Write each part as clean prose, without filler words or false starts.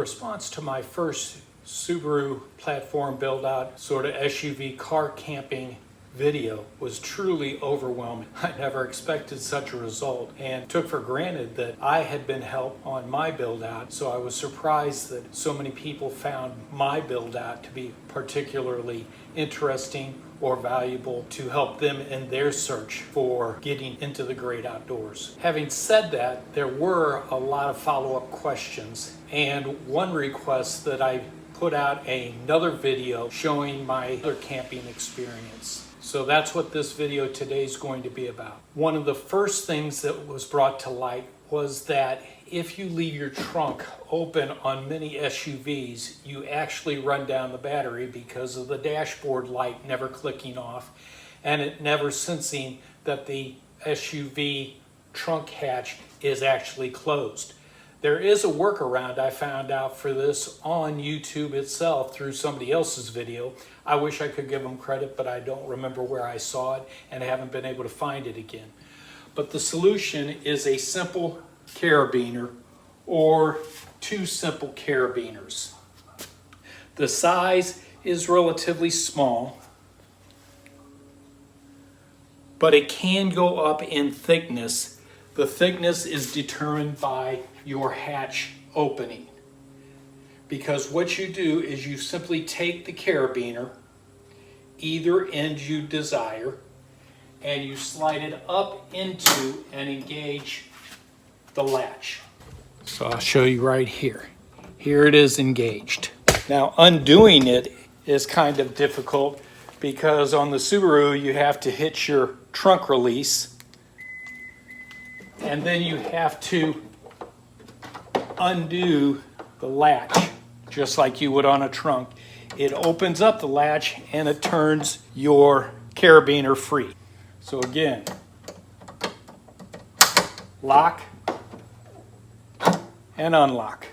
response to my first Subaru platform build out sort of SUV car camping video was truly overwhelming. I never expected such a result and took for granted that I had been helped on my build out, so I was surprised that so many people found my build out to be particularly interesting or valuable to help them in their search for getting into the great outdoors. Having said that, there were a lot of follow-up questions, and one request that I put out another video showing my other camping experience. So that's what this video today is going to be about. One of the first things that was brought to light was that if you leave your trunk open on many SUVs, you actually run down the battery because of the dashboard light never clicking off and it never sensing that the SUV trunk hatch is actually closed. There is a workaround I found out for this on YouTube itself through somebody else's video. I wish I could give them credit, but I don't remember where I saw it and I haven't been able to find it again. But the solution is a simple carabiner or two simple carabiners. The size is relatively small, but it can go up in thickness. The thickness is determined by your hatch opening. Because what you do is you simply take the carabiner, either end you desire, and you slide it up into and engage the latch. So I'll show you right here. Here it is engaged. Now undoing it is kind of difficult because on the Subaru you have to hit your trunk release and then you have to undo the latch just like you would on a trunk. It opens up the latch and it turns your carabiner free. So again, lock and unlock.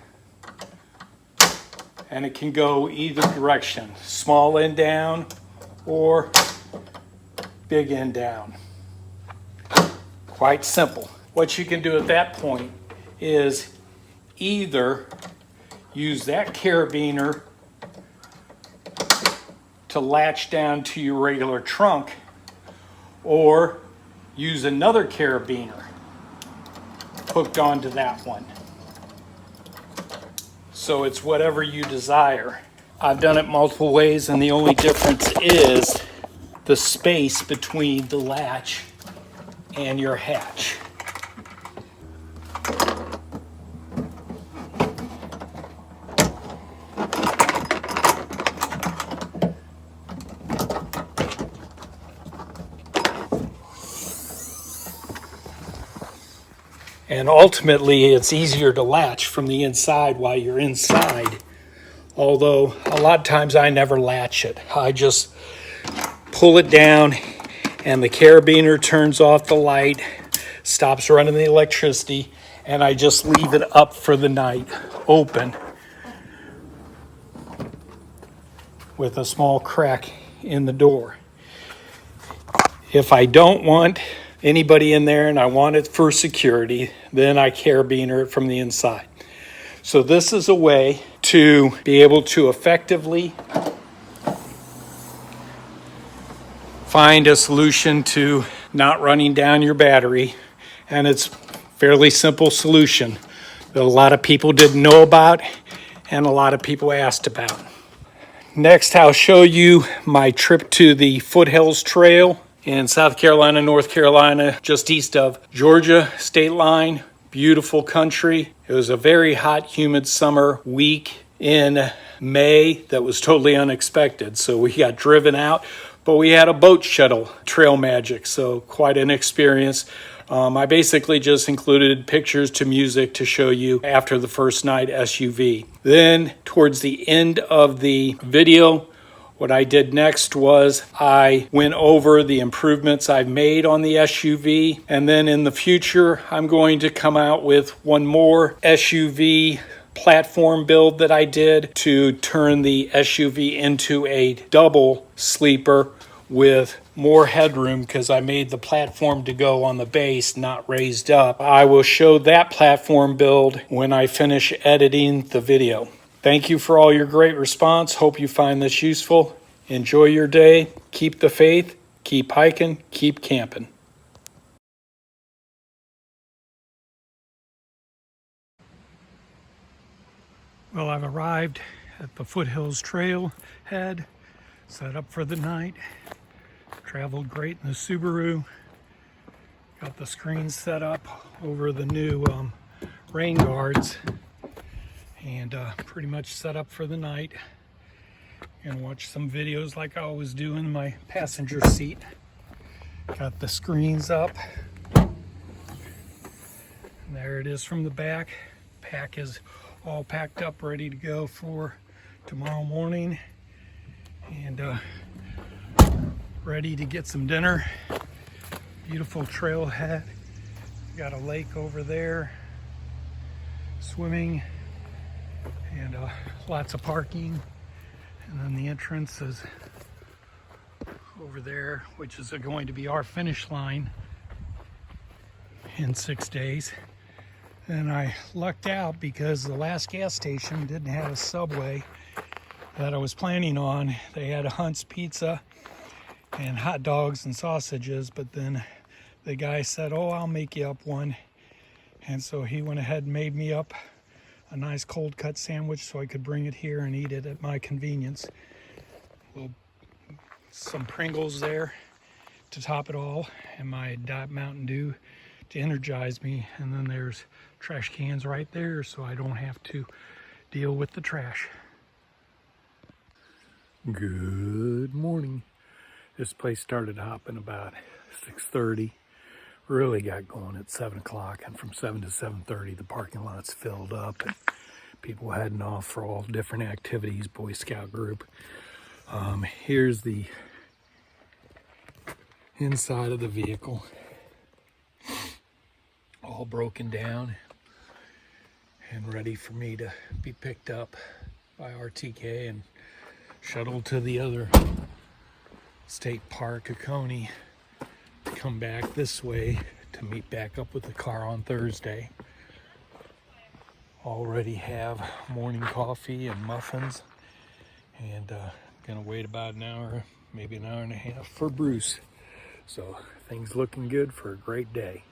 And it can go either direction, small end down or big end down. Quite simple. What you can do at that point is either use that carabiner to latch down to your regular trunk or use another carabiner hooked onto that one. So it's whatever you desire. I've done it multiple ways and the only difference is the space between the latch and your hatch. And ultimately, it's easier to latch from the inside while you're inside. Although, a lot of times I never latch it. I just pull it down and the carabiner turns off the light, stops running the electricity, and I just leave it up for the night, open, with a small crack in the door. If I don't want anybody in there and I want it for security, then I carabiner it from the inside. So this is a way to be able to effectively find a solution to not running down your battery, and it's a fairly simple solution that a lot of people didn't know about and a lot of people asked about. Next, I'll show you my trip to the Foothills Trail in South Carolina, North Carolina, just east of Georgia state line. Beautiful country. It was a very hot, humid summer week in May that was totally unexpected. So we got driven out, but we had a boat shuttle, Trail Magic, so quite an experience. I basically just included pictures to music to show you after the first night SUV. Then towards the end of the video, what I did next was I went over the improvements I've made on the SUV, and then in the future I'm going to come out with one more SUV platform build that I did to turn the SUV into a double sleeper with more headroom because I made the platform to go on the base, not raised up. I will show that platform build when I finish editing the video. Thank you for all your great response. Hope you find this useful. Enjoy your day. Keep the faith. Keep hiking. Keep camping. Well, I've arrived at the Foothills Trail head, set up for the night. Traveled great in the Subaru. Got the screen set up over the new rain guards, and pretty much set up for the night. And watch some videos like I always do in my passenger seat. Got the screens up. And there it is from the back. Pack is all packed up, ready to go for tomorrow morning. And ready to get some dinner. Beautiful trailhead. Got a lake over there. Swimming. And lots of parking. And then the entrance is over there, which is going to be our finish line in 6 days. And I lucked out because the last gas station didn't have a Subway that I was planning on. They had a Hunt's Pizza and hot dogs and sausages, but then the guy said, "Oh, I'll make you up one." And so he went ahead and made me up a nice cold cut sandwich so I could bring it here and eat it at my convenience. Some Pringles there to top it all, and my Diet Mountain Dew to energize me. And then there's trash cans right there so I don't have to deal with the trash. Good morning. This place started hopping about 6:30. Really got going at 7 o'clock, and from 7 to 7:30 the parking lot's filled up and people heading off for all different activities. Boy Scout group. Here's the inside of the vehicle, all broken down and ready for me to be picked up by RTK and shuttled to the other state park, Oconee, to come back this way to meet back up with the car on Thursday. Already have morning coffee and muffins, and gonna wait about an hour, maybe an hour and a half for Bruce. So things looking good for a great day.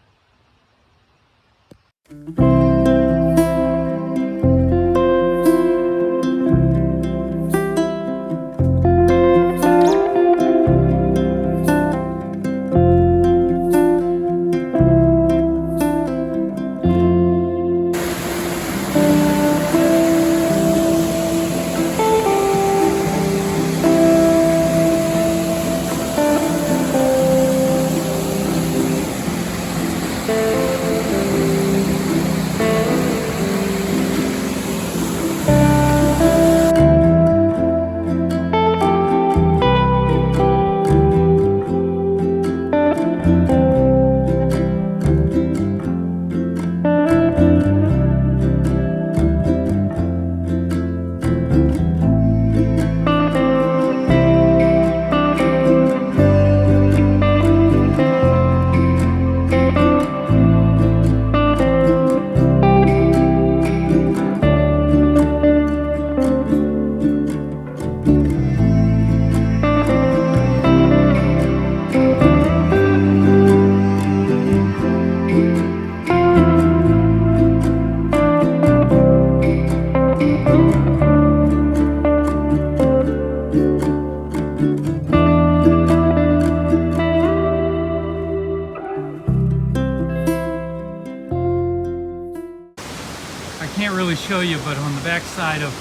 Show you, but on the back side of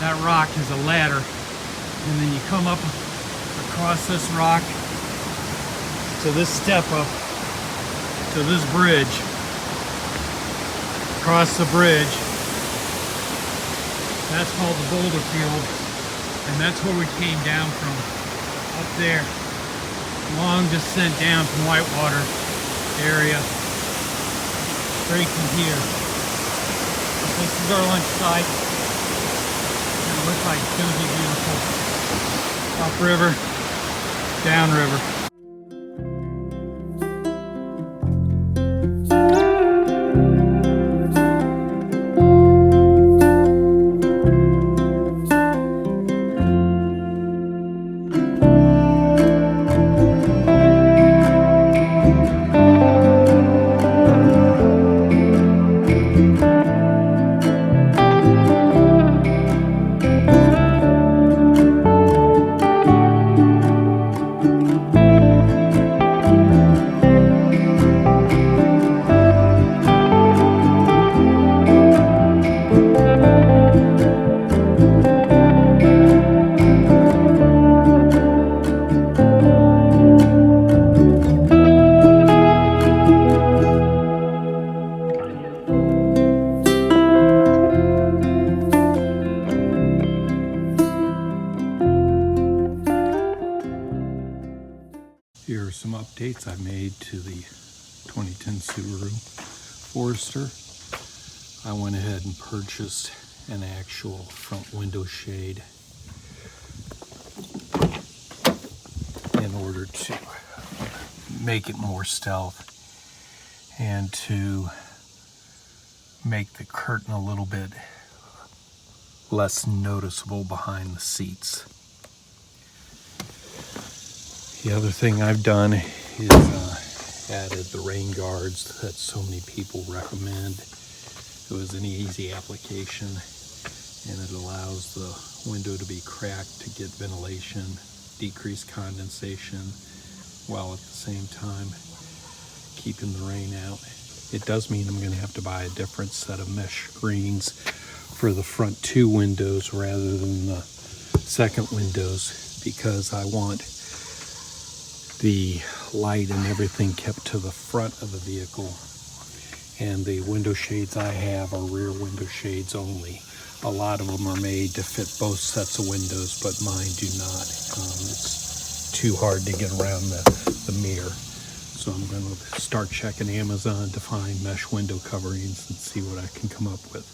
that rock is a ladder, and then you come up across this rock to this step up to this bridge. Across the bridge, that's called the boulder field, and that's where we came down from, up there. Long descent down from Whitewater area straight to here. This is our lunch site. It looks like it's going to be beautiful. Upriver, downriver. upgrade to the 2010 Subaru Forester, I went ahead and purchased an actual front window shade in order to make it more stealth and to make the curtain a little bit less noticeable behind the seats. The other thing I've done is added the rain guards that so many people recommend. It was an easy application, and it allows the window to be cracked to get ventilation, decrease condensation, while at the same time keeping the rain out. It does mean I'm going to have to buy a different set of mesh screens for the front two windows rather than the second windows, because I want the light and everything kept to the front of the vehicle, and the window shades I have are rear window shades only. A lot of them are made to fit both sets of windows, but mine do not. It's too hard to get around the mirror. So I'm going to start checking Amazon to find mesh window coverings and see what I can come up with.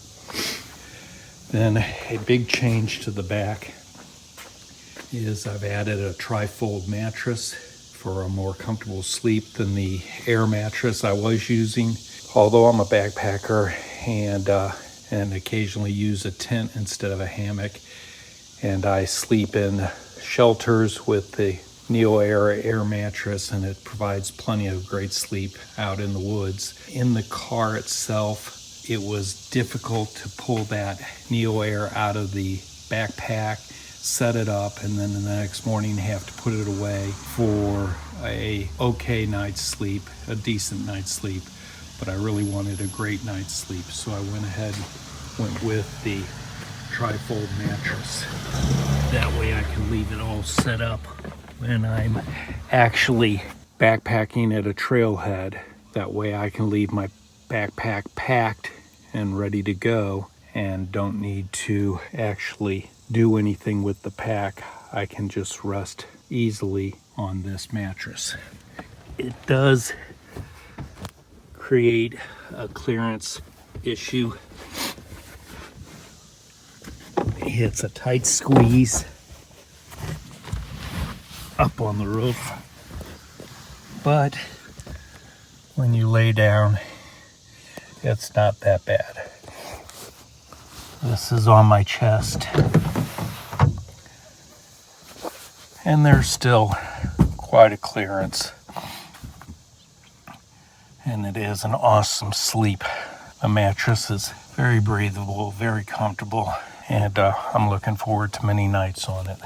Then a big change to the back is I've added a tri-fold mattress for a more comfortable sleep than the air mattress I was using. Although I'm a backpacker and occasionally use a tent instead of a hammock, and I sleep in shelters with the Neo Air mattress, and it provides plenty of great sleep out in the woods. In the car itself, it was difficult to pull that Neo Air out of the backpack, set it up, and then the next morning have to put it away for a okay night's sleep, a decent night's sleep. But I really wanted a great night's sleep, so I went with the tri-fold mattress. That way I can leave it all set up when I'm actually backpacking at a trailhead. That way I can leave my backpack packed and ready to go and don't need to actually do anything with the pack. I can just rest easily on this mattress. It does create a clearance issue. It's a tight squeeze up on the roof, but when you lay down, it's not that bad. This is on my chest, and there's still quite a clearance. And it is an awesome sleep. The mattress is very breathable, very comfortable, and I'm looking forward to many nights on it.